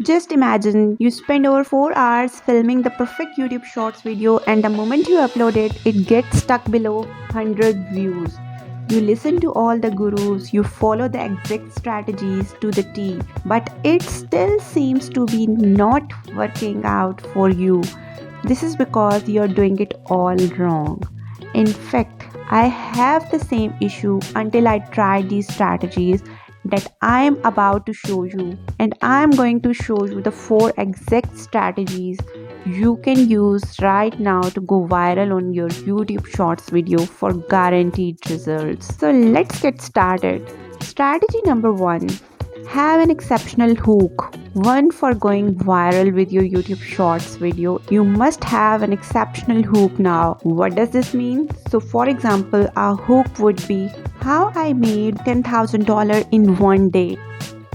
Just imagine you spend over 4 hours filming the perfect YouTube Shorts video, and the moment you upload it, it gets stuck below 100 views. You listen to all the gurus, you follow the exact strategies to the T, but it still seems to be not working out for you. This is because you're doing it all wrong. In fact, I have the same issue until I tried these strategies that I am about to show you, and I am going to show you the 4 exact strategies you can use right now to go viral on your YouTube Shorts video for guaranteed results. So let's get started. Strategy number 1: have an exceptional hook. One for going viral with your YouTube Shorts video, you must have an exceptional hook now. What does this mean? So, for example, our hook would be how I made $10,000 in one day.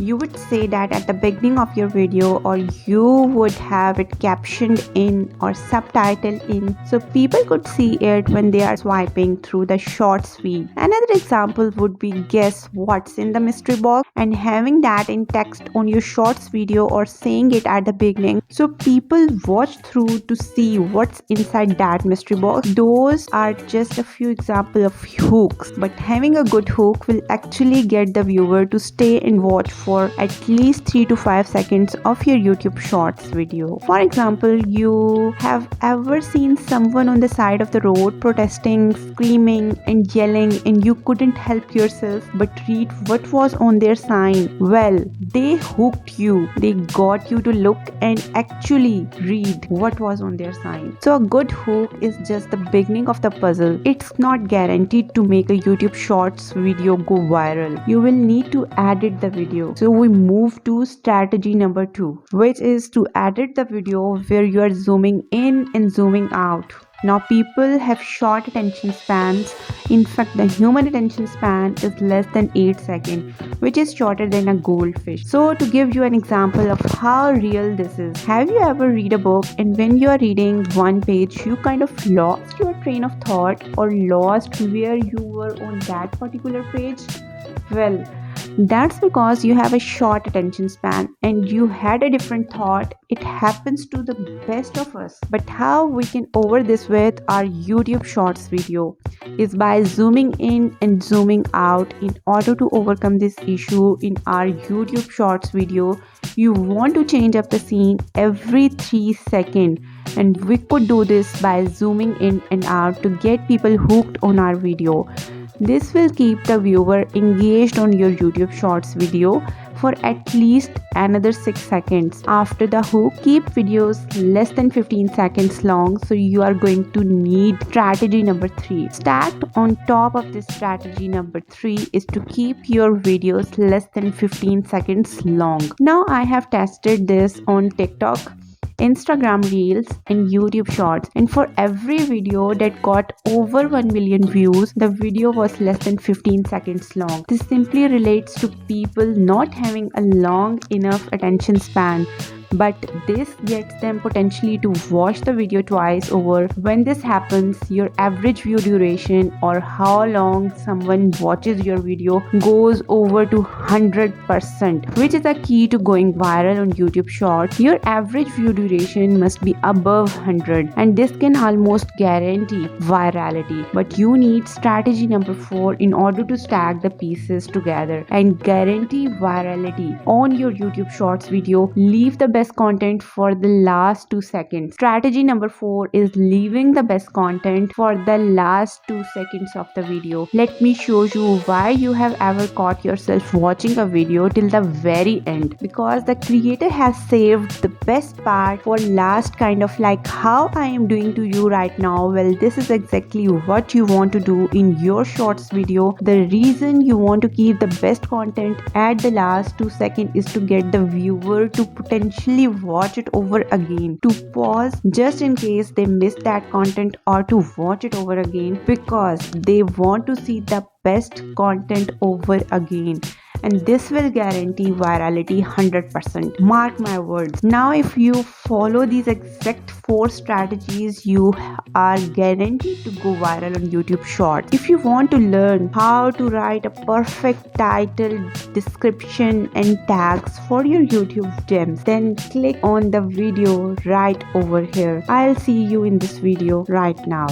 You would say that at the beginning of your video, or you would have it captioned in or subtitled in so people could see it when they are swiping through the shorts feed. Another example would be guess what's in the mystery box, and having that in text on your shorts video or saying it at the beginning so people watch through to see what's inside that mystery box. Those are just a few examples of hooks, but having a good hook will actually get the viewer to stay and watch for at least 3 to 5 seconds of your YouTube Shorts video. For example, you have ever seen someone on the side of the road protesting, screaming and yelling, and you couldn't help yourself but read what was on their sign? Well, they hooked you. They got you to look and actually read what was on their sign. So a good hook is just the beginning of the puzzle. It's not guaranteed to make a YouTube Shorts video go viral. You will need to edit the video. So we move to strategy number 2, which is to edit the video where you are zooming in and zooming out. Now people have short attention spans. In fact, the human attention span is less than 8 seconds, which is shorter than a goldfish. So to give you an example of how real this is, have you ever read a book and when you are reading one page, you kind of lost your train of thought or lost where you were on that particular page? Well, that's because you have a short attention span and you had a different thought. It happens to the best of us. But how we can over this with our YouTube Shorts video is by zooming in and zooming out. In order to overcome this issue in our YouTube Shorts video, you want to change up the scene every 3 seconds. And we could do this by zooming in and out to get people hooked on our video. This will keep the viewer engaged on your YouTube Shorts video for at least another 6 seconds. After the hook, keep videos less than 15 seconds long, so you are going to need strategy number 3. Stacked on top of this strategy number 3 is to keep your videos less than 15 seconds long. Now I have tested this on TikTok, Instagram Reels and YouTube Shorts, and for every video that got over 1 million views, the video was less than 15 seconds long. This simply relates to people not having a long enough attention span, but this gets them potentially to watch the video twice over. When this happens, your average view duration, or how long someone watches your video, goes over to 100%, which is a key to going viral on YouTube Shorts. Your average view duration must be above 100, and this can almost guarantee virality. But you need strategy number 4 in order to stack the pieces together and guarantee virality on your YouTube Shorts video. Leave the best content for the last 2 seconds. Strategy number 4 is leaving the best content for the last 2 seconds of the video. Let me show you why you have ever caught yourself watching a video till the very end, because the creator has saved the best part for last, kind of like how I am doing to you right now. Well, this is exactly what you want to do in your Shorts video. The reason you want to keep the best content at the last 2 seconds is to get the viewer to potentially watch it over again, to pause just in case they missed that content, or to watch it over again because they want to see the best content over again. and this will guarantee virality 100%. Mark my words. Now, if you follow these exact 4 strategies, you are guaranteed to go viral on YouTube Shorts. If you want to learn how to write a perfect title, description, and tags for your YouTube gems, then click on the video right over here. I'll see you in this video right now.